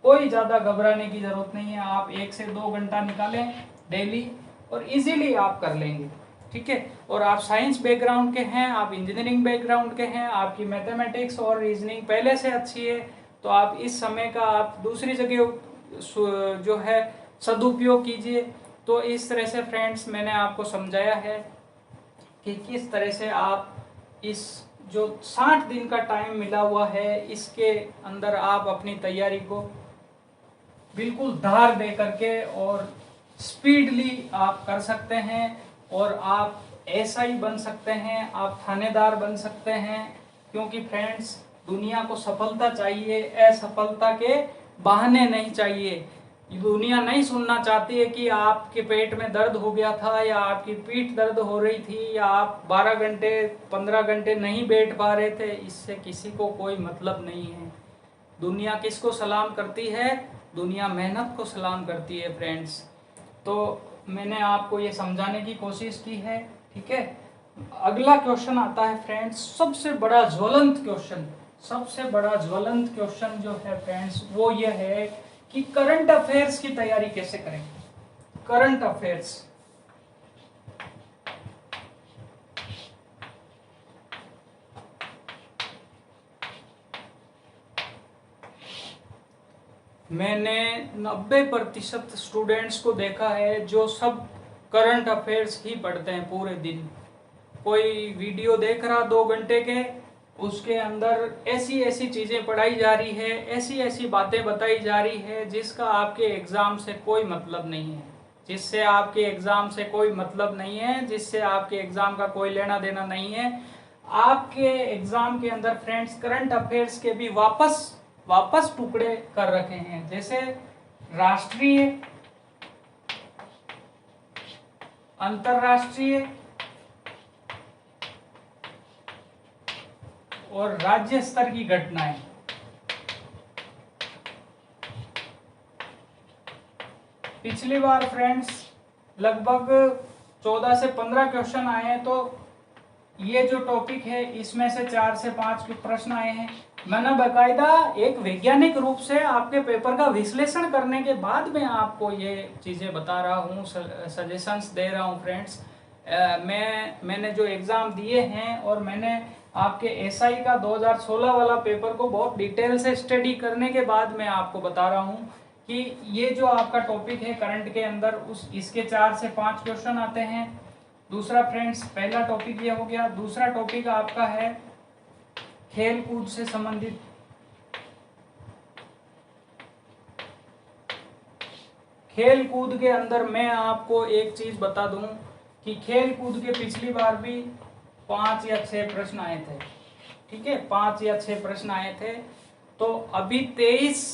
कोई ज़्यादा घबराने की ज़रूरत नहीं है। आप 1 से 2 घंटा निकालें डेली और इजीली आप कर लेंगे, ठीक है। और आप साइंस बैकग्राउंड के हैं, आप इंजीनियरिंग बैकग्राउंड के हैं, आपकी मैथमेटिक्स और रीजनिंग पहले से अच्छी है, तो आप इस समय का आप दूसरी जगह जो है सदुपयोग कीजिए। तो इस तरह से फ्रेंड्स मैंने आपको समझाया है कि किस तरह से आप इस जो 60 दिन का टाइम मिला हुआ है इसके अंदर आप अपनी तैयारी को बिल्कुल धार दे करके और स्पीडली आप कर सकते हैं, और आप SI बन सकते हैं, आप थानेदार बन सकते हैं। क्योंकि फ्रेंड्स दुनिया को सफलता चाहिए, असफलता के बहाने नहीं चाहिए। दुनिया नहीं सुनना चाहती है कि आपके पेट में दर्द हो गया था, या आपकी पीठ दर्द हो रही थी, या आप 12 घंटे 15 घंटे नहीं बैठ पा रहे थे। इससे किसी को कोई मतलब नहीं है। दुनिया किसको सलाम करती है? दुनिया मेहनत को सलाम करती है फ्रेंड्स। तो मैंने आपको ये समझाने की कोशिश की है, ठीक है। अगला क्वेश्चन आता है फ्रेंड्स, सबसे बड़ा ज्वलंत क्वेश्चन। सबसे बड़ा ज्वलंत क्वेश्चन जो है फ्रेंड्स वो ये है कि करंट अफेयर्स की तैयारी कैसे करें। करंट अफेयर्स, मैंने 90% स्टूडेंट्स को देखा है जो सब करंट अफेयर्स ही पढ़ते हैं पूरे दिन। कोई वीडियो देख रहा 2 घंटे के, उसके अंदर ऐसी ऐसी चीज़ें पढ़ाई जा रही है, ऐसी ऐसी बातें बताई जा रही है जिसका आपके एग्ज़ाम से कोई मतलब नहीं है, जिससे आपके एग्ज़ाम से कोई मतलब नहीं है, जिससे आपके एग्ज़ाम का कोई लेना देना नहीं है। आपके एग्ज़ाम के अंदर फ्रेंड्स करंट अफेयर्स के भी वापस टुकड़े कर रखे हैं, जैसे राष्ट्रीय, अंतर्राष्ट्रीय और राज्य स्तर की घटनाएं। पिछली बार फ्रेंड्स लगभग 14 से 15 क्वेश्चन आए हैं, तो ये जो टॉपिक है इसमें से 4 से 5 प्रश्न आए हैं। मैंने बाकायदा एक वैज्ञानिक रूप से आपके पेपर का विश्लेषण करने के बाद में आपको ये चीज़ें बता रहा हूँ, सजेशंस दे रहा हूँ फ्रेंड्स। मैंने जो एग्ज़ाम दिए हैं और मैंने आपके SI का 2016 वाला पेपर को बहुत डिटेल से स्टडी करने के बाद मैं आपको बता रहा हूँ कि ये जो आपका टॉपिक है करंट के अंदर इसके 4 से 5 क्वेश्चन आते हैं। दूसरा फ्रेंड्स, पहला टॉपिक ये हो गया। दूसरा टॉपिक आपका है खेल कूद से संबंधित। खेल कूद के अंदर मैं आपको एक चीज बता दूं कि खेल कूद के पिछली बार भी 5 या 6 प्रश्न आए थे, ठीक है, 5 या 6 प्रश्न आए थे। तो अभी 23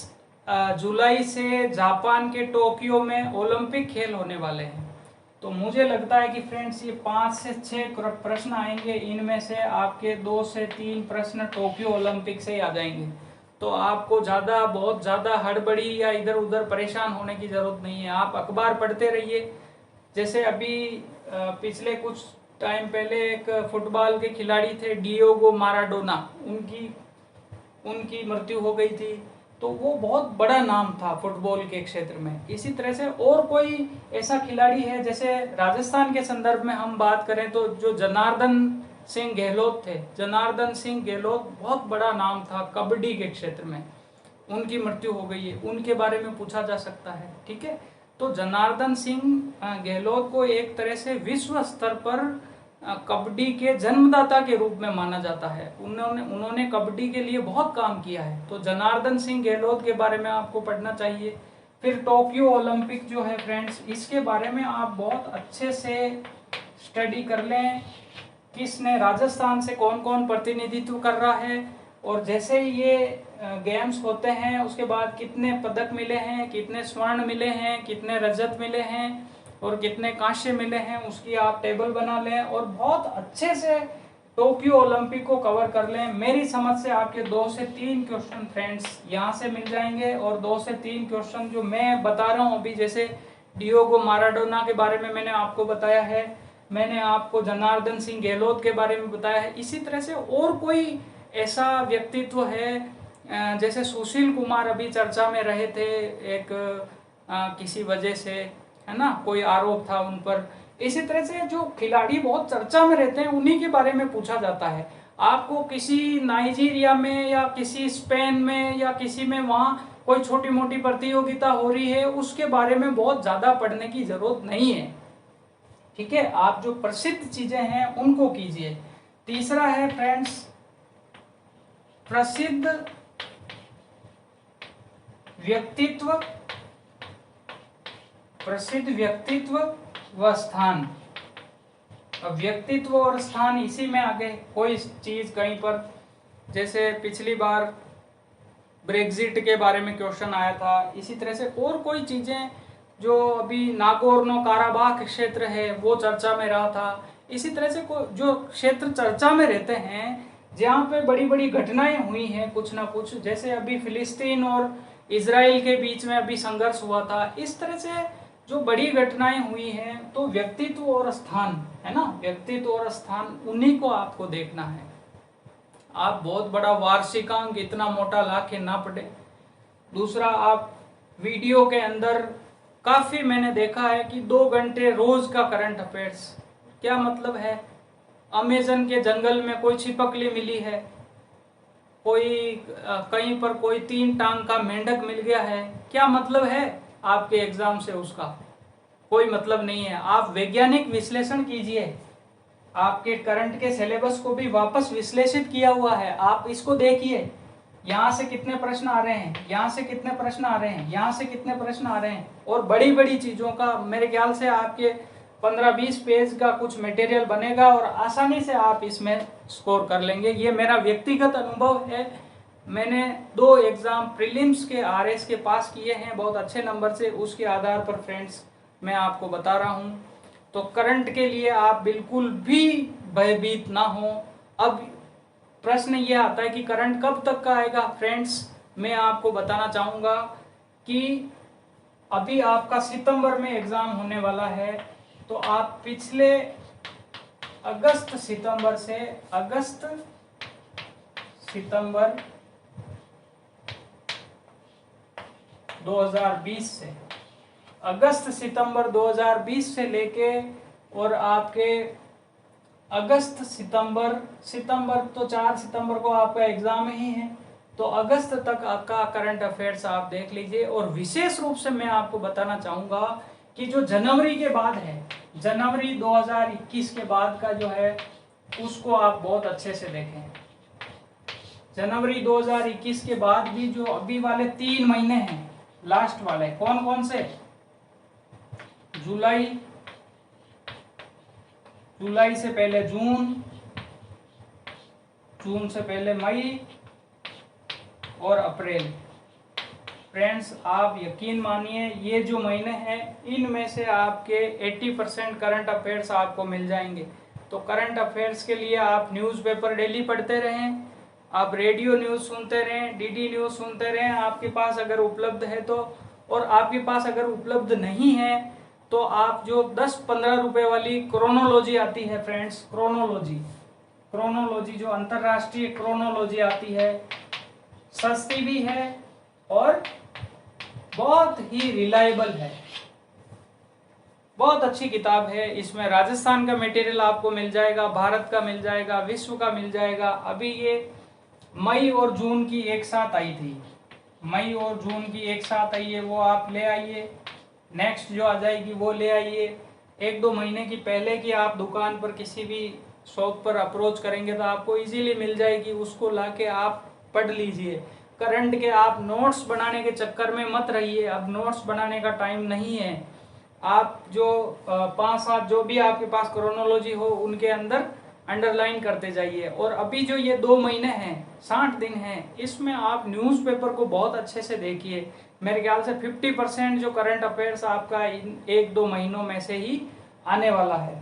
जुलाई से जापान के टोक्यो में ओलंपिक खेल होने वाले हैं। तो मुझे लगता है कि फ्रेंड्स ये 5 से 6 प्रश्न आएंगे, इनमें से आपके 2 से 3 प्रश्न टोक्यो ओलंपिक से ही आ जाएंगे। तो आपको बहुत ज़्यादा हड़बड़ी या इधर उधर परेशान होने की ज़रूरत नहीं है। आप अखबार पढ़ते रहिए। जैसे अभी पिछले कुछ टाइम पहले एक फुटबॉल के खिलाड़ी थे डिएगो माराडोना, उनकी मृत्यु हो गई थी। तो वो बहुत बड़ा नाम था फुटबॉल के क्षेत्र में। इसी तरह से और कोई ऐसा खिलाड़ी है, जैसे राजस्थान के संदर्भ में हम बात करें तो जो जनार्दन सिंह गहलोत थे, जनार्दन सिंह गहलोत बहुत बड़ा नाम था कबड्डी के क्षेत्र में, उनकी मृत्यु हो गई है, उनके बारे में पूछा जा सकता है, ठीक है। तो जनार्दन सिंह गहलोत को एक तरह से विश्व स्तर पर कबड्डी के जन्मदाता के रूप में माना जाता है। उन्होंने कबड्डी के लिए बहुत काम किया है। तो जनार्दन सिंह गहलोत के बारे में आपको पढ़ना चाहिए। फिर टोक्यो ओलंपिक जो है फ्रेंड्स, इसके बारे में आप बहुत अच्छे से स्टडी कर लें किसने राजस्थान से कौन कौन प्रतिनिधित्व कर रहा है, और जैसे ही ये गेम्स होते हैं उसके बाद कितने पदक मिले हैं, कितने स्वर्ण मिले हैं, कितने रजत मिले हैं और कितने कांस्य मिले हैं, उसकी आप टेबल बना लें और बहुत अच्छे से टोक्यो ओलंपिक को कवर कर लें। मेरी समझ से आपके 2 से 3 क्वेश्चन फ्रेंड्स यहाँ से मिल जाएंगे, और 2 से 3 क्वेश्चन जो मैं बता रहा हूँ अभी, जैसे डियोगो माराडोना के बारे में मैंने आपको बताया है, मैंने आपको जनार्दन सिंह गहलोत के बारे में बताया है, इसी तरह से और कोई ऐसा व्यक्तित्व है जैसे सुशील कुमार अभी चर्चा में रहे थे एक किसी वजह से, है ना, कोई आरोप था उन पर। इसी तरह से जो खिलाड़ी बहुत चर्चा में रहते हैं उन्हीं के बारे में पूछा जाता है। आपको किसी नाइजीरिया में या किसी स्पेन में या किसी में वहाँ कोई छोटी मोटी प्रतियोगिता हो रही है उसके बारे में बहुत ज़्यादा पढ़ने की ज़रूरत नहीं है, ठीक है। आप जो प्रसिद्ध चीज़ें हैं उनको कीजिए। तीसरा है फ्रेंड्स प्रसिद्ध व्यक्तित्व, प्रसिद्ध व्यक्तित्व व स्थान। अब व्यक्तित्व और स्थान इसी में आगे कोई चीज कहीं पर, जैसे पिछली बार ब्रेक्जिट के बारे में क्वेश्चन आया था, इसी तरह से और कोई चीजें जो अभी नागोर्नो काराबाख क्षेत्र है वो चर्चा में रहा था। इसी तरह से जो क्षेत्र चर्चा में रहते हैं जहाँ पे बड़ी बड़ी घटनाएं हुई हैं कुछ ना कुछ, जैसे अभी फिलिस्तीन और इजराइल के बीच में अभी संघर्ष हुआ था, इस तरह से जो बड़ी घटनाएं हुई हैं, तो व्यक्तित्व और स्थान, है ना, व्यक्तित्व और स्थान उन्हीं को आपको देखना है। आप बहुत बड़ा वार्षिकांक इतना मोटा ला के ना पढ़े। दूसरा, आप वीडियो के अंदर काफ़ी मैंने देखा है कि 2 घंटे रोज का करंट अफेयर्स, क्या मतलब है? अमेजन के जंगल में कोई छिपकली मिली है, कोई कहीं पर कोई 3 टांग का मेंढक मिल गया है, क्या मतलब है आपके एग्जाम से? उसका कोई मतलब नहीं है। आप वैज्ञानिक विश्लेषण कीजिए, आपके करंट के सिलेबस को भी वापस विश्लेषित किया हुआ है, आप इसको देखिए, यहाँ से कितने प्रश्न आ रहे हैं, यहाँ से कितने प्रश्न आ रहे हैं, यहाँ से कितने प्रश्न आ रहे हैं, और बड़ी बड़ी चीज़ों का मेरे ख्याल से आपके 15-20 पेज का कुछ मटेरियल बनेगा और आसानी से आप इसमें स्कोर कर लेंगे। ये मेरा व्यक्तिगत अनुभव है। मैंने 2 एग्ज़ाम प्रीलिम्स के आरएस के पास किए हैं बहुत अच्छे नंबर से, उसके आधार पर फ्रेंड्स मैं आपको बता रहा हूँ। तो करंट के लिए आप बिल्कुल भी भयभीत ना हो। अब प्रश्न ये आता है कि करंट कब तक का आएगा फ्रेंड्स, मैं आपको बताना चाहूँगा कि अभी आपका सितंबर में एग्ज़ाम होने वाला है, तो आप पिछले अगस्त सितंबर 2020 से, अगस्त सितंबर 2020 से लेके और आपके अगस्त सितंबर तो 4 सितंबर को आपका एग्ज़ाम ही है, तो अगस्त तक आपका करंट अफेयर्स आप देख लीजिए। और विशेष रूप से मैं आपको बताना चाहूँगा कि जो जनवरी के बाद है, जनवरी 2021 के बाद का जो है उसको आप बहुत अच्छे से देखें। जनवरी 2021 के बाद भी जो अभी वाले 3 महीने हैं लास्ट वाले, कौन कौन से? जुलाई से पहले जून से पहले मई और अप्रैल। फ्रेंड्स, आप यकीन मानिए ये जो महीने हैं इनमें से आपके 80% करंट अफेयर्स आपको मिल जाएंगे। तो करंट अफेयर्स के लिए आप न्यूज़पेपर डेली पढ़ते रहें, आप रेडियो न्यूज़ सुनते रहें, डीडी न्यूज़ सुनते रहें, आपके पास अगर उपलब्ध है तो, और आपके पास अगर उपलब्ध नहीं है तो आप जो 10-15 रुपए वाली क्रोनोलॉजी आती है फ्रेंड्स, क्रोनोलॉजी जो अंतर्राष्ट्रीय क्रोनोलॉजी आती है, सस्ती भी है और बहुत ही रिलायबल है, बहुत अच्छी किताब है। इसमें राजस्थान का मटेरियल आपको मिल जाएगा, भारत का मिल जाएगा, विश्व का मिल जाएगा। अभी ये मई और जून की एक साथ आई थी, मई और जून की एक साथ आई है, वो आप ले आइए। नेक्स्ट जो आ जाएगी वो ले आइए। 1-2 महीने की पहले की आप दुकान पर किसी भी शॉप पर अप्रोच करेंगे तो आपको इजीली मिल जाएगी, उसको लाके आप पढ़ लीजिए। करंट के आप नोट्स बनाने के चक्कर में मत रहिए, अब नोट्स बनाने का टाइम नहीं है। आप जो 5-7 जो भी आपके पास क्रोनोलॉजी हो उनके अंदर अंडरलाइन करते जाइए। और अभी जो ये 2 महीने हैं, 60 दिन हैं, इसमें आप न्यूज़पेपर को बहुत अच्छे से देखिए। मेरे ख्याल से 50% जो करंट अफेयर्स आपका इन 1-2 महीनों में से ही आने वाला है।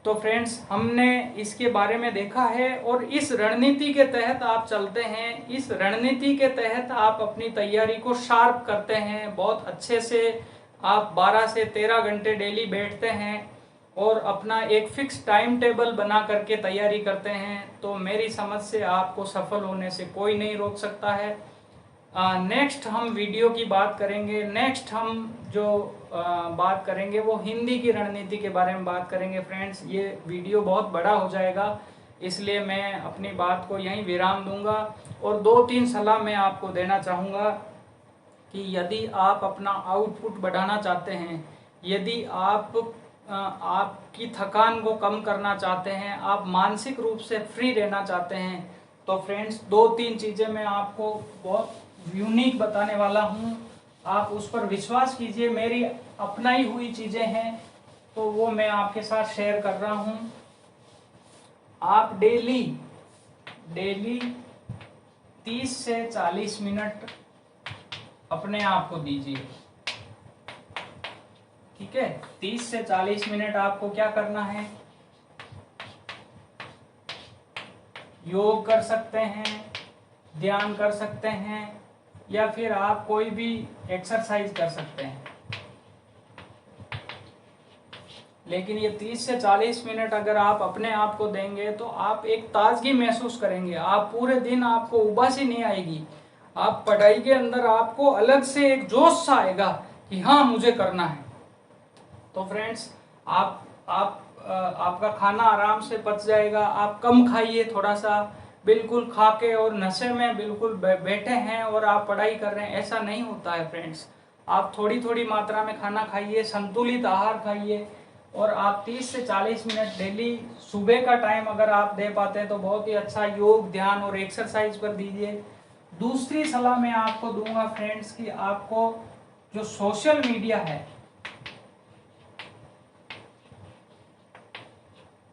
तो फ्रेंड्स, हमने इसके बारे में देखा है और इस रणनीति के तहत आप चलते हैं। इस रणनीति के तहत आप अपनी तैयारी को शार्प करते हैं, बहुत अच्छे से आप 12 से 13 घंटे डेली बैठते हैं और अपना एक फिक्स टाइम टेबल बना करके तैयारी करते हैं, तो मेरी समझ से आपको सफल होने से कोई नहीं रोक सकता है। नेक्स्ट हम वीडियो की बात करेंगे। नेक्स्ट हम जो बात करेंगे वो हिंदी की रणनीति के बारे में बात करेंगे। फ्रेंड्स, ये वीडियो बहुत बड़ा हो जाएगा, इसलिए मैं अपनी बात को यहीं विराम दूंगा और 2-3 सलाह मैं आपको देना चाहूँगा कि यदि आप अपना आउटपुट बढ़ाना चाहते हैं, यदि आपकी थकान को कम करना चाहते हैं, आप मानसिक रूप से फ्री रहना चाहते हैं, तो फ्रेंड्स 2-3 चीज़ें मैं आपको बहुत यूनिक बताने वाला हूँ। आप उस पर विश्वास कीजिए, मेरी अपनाई हुई चीज़ें हैं, तो वो मैं आपके साथ शेयर कर रहा हूँ। आप डेली 30 से 40 मिनट अपने आप को दीजिए, ठीक है। 30 से 40 मिनट आपको क्या करना है, योग कर सकते हैं, ध्यान कर सकते हैं, या फिर आप कोई भी एक्सरसाइज कर सकते हैं। लेकिन ये 30 से 40 मिनट अगर आप अपने आप को देंगे तो आप एक ताजगी महसूस करेंगे। आप पूरे दिन आपको उबासी नहीं आएगी, आप पढ़ाई के अंदर आपको अलग से एक जोश सा आएगा कि हाँ मुझे करना है। तो फ्रेंड्स, आपका खाना आराम से पच जाएगा। आप कम खाइए, थोड़ा सा, बिल्कुल खा के और नशे में बिल्कुल बैठे हैं और आप पढ़ाई कर रहे हैं, ऐसा नहीं होता है फ्रेंड्स। आप थोड़ी थोड़ी मात्रा में खाना खाइए, संतुलित आहार खाइए और आप 30 से 40 मिनट डेली सुबह का टाइम अगर आप दे पाते हैं तो बहुत ही अच्छा योग, ध्यान और एक्सरसाइज पर दीजिए। दूसरी सलाह मैं आपको दूंगा फ्रेंड्स कि आपको जो सोशल मीडिया है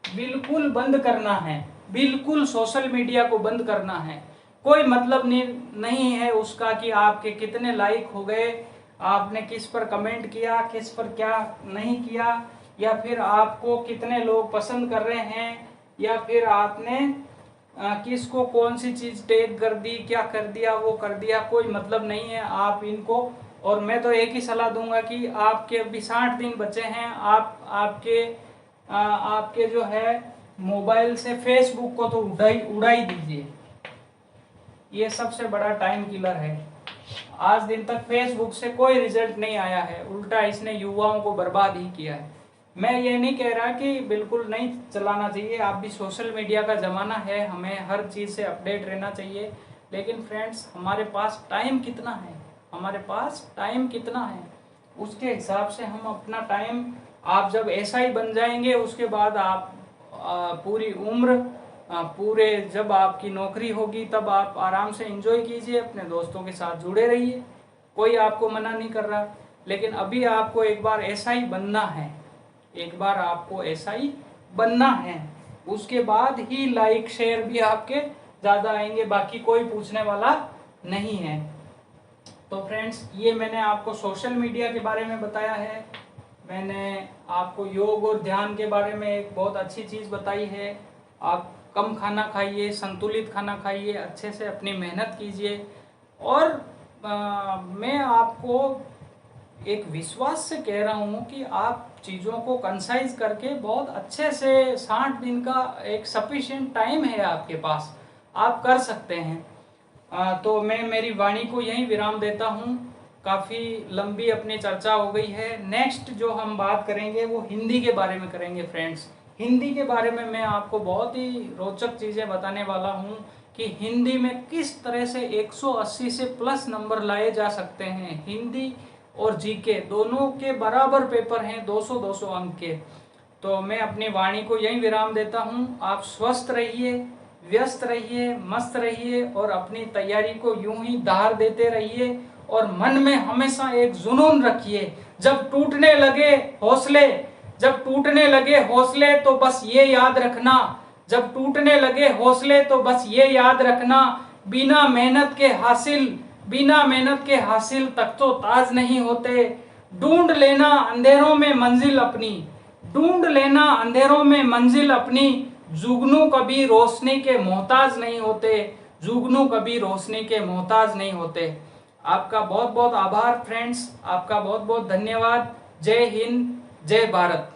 बिल्कुल बंद करना है, बिल्कुल सोशल मीडिया को बंद करना है। कोई मतलब नहीं है उसका कि आपके कितने लाइक हो गए, आपने किस पर कमेंट किया, किस पर क्या नहीं किया, या फिर आपको कितने लोग पसंद कर रहे हैं, या फिर आपने किसको कौन सी चीज़ टैग कर दी, क्या कर दिया, वो कर दिया, कोई मतलब नहीं है आप इनको। और मैं तो एक ही सलाह दूंगा कि आपके अभी 60 दिन बचे हैं, आपके जो है मोबाइल से फेसबुक को तो उड़ा ही दीजिए। ये सबसे बड़ा टाइम किलर है। आज दिन तक फेसबुक से कोई रिजल्ट नहीं आया है, उल्टा इसने युवाओं को बर्बाद ही किया है। मैं ये नहीं कह रहा कि बिल्कुल नहीं चलाना चाहिए, आप भी सोशल मीडिया का ज़माना है, हमें हर चीज़ से अपडेट रहना चाहिए। लेकिन फ्रेंड्स, हमारे पास टाइम कितना है, हमारे पास टाइम कितना है, उसके हिसाब से हम अपना टाइम, आप जब ऐसा ही बन जाएंगे उसके बाद आप पूरी उम्र, पूरे जब आपकी नौकरी होगी तब आप आराम से एंजॉय कीजिए, अपने दोस्तों के साथ जुड़े रहिए, कोई आपको मना नहीं कर रहा। लेकिन अभी आपको एक बार ऐसा ही बनना है, एक बार आपको ऐसा ही बनना है, उसके बाद ही लाइक शेयर भी आपके ज़्यादा आएंगे, बाकी कोई पूछने वाला नहीं है। तो फ्रेंड्स, ये मैंने आपको सोशल मीडिया के बारे में बताया है, मैंने आपको योग और ध्यान के बारे में एक बहुत अच्छी चीज़ बताई है। आप कम खाना खाइए, संतुलित खाना खाइए, अच्छे से अपनी मेहनत कीजिए। और मैं आपको एक विश्वास से कह रहा हूँ कि आप चीज़ों को कंसाइज करके बहुत अच्छे से 60 दिन का एक सफिशिएंट टाइम है आपके पास, आप कर सकते हैं। तो मैं मेरी वाणी को यहीं विराम देता हूँ, काफ़ी लंबी अपनी चर्चा हो गई है। नेक्स्ट जो हम बात करेंगे वो हिंदी के बारे में करेंगे फ्रेंड्स। हिंदी के बारे में मैं आपको बहुत ही रोचक चीज़ें बताने वाला हूँ कि हिंदी में किस तरह से 180 से प्लस नंबर लाए जा सकते हैं। हिंदी और जीके दोनों के बराबर पेपर हैं, 200-200 अंक के। तो मैं अपनी वाणी को यहीं विराम देता हूँ। आप स्वस्थ रहिए, व्यस्त रहिए, मस्त रहिए और अपनी तैयारी को यूं ही धार देते रहिए और मन में हमेशा एक जुनून रखिए। जब टूटने लगे हौसले, जब टूटने लगे हौसले तो बस ये याद रखना, जब टूटने लगे हौसले तो बस ये याद रखना, बिना मेहनत के हासिल, बिना मेहनत के हासिल तक तो ताज नहीं होते। ढूंढ लेना अंधेरों में मंजिल अपनी, ढूंढ लेना अंधेरों में मंजिल अपनी, जुगनू कभी रोशनी के मोहताज नहीं होते, जुगनू कभी रोशनी के मोहताज नहीं होते। आपका बहुत बहुत आभार फ्रेंड्स, आपका बहुत बहुत धन्यवाद। जय हिंद, जय भारत।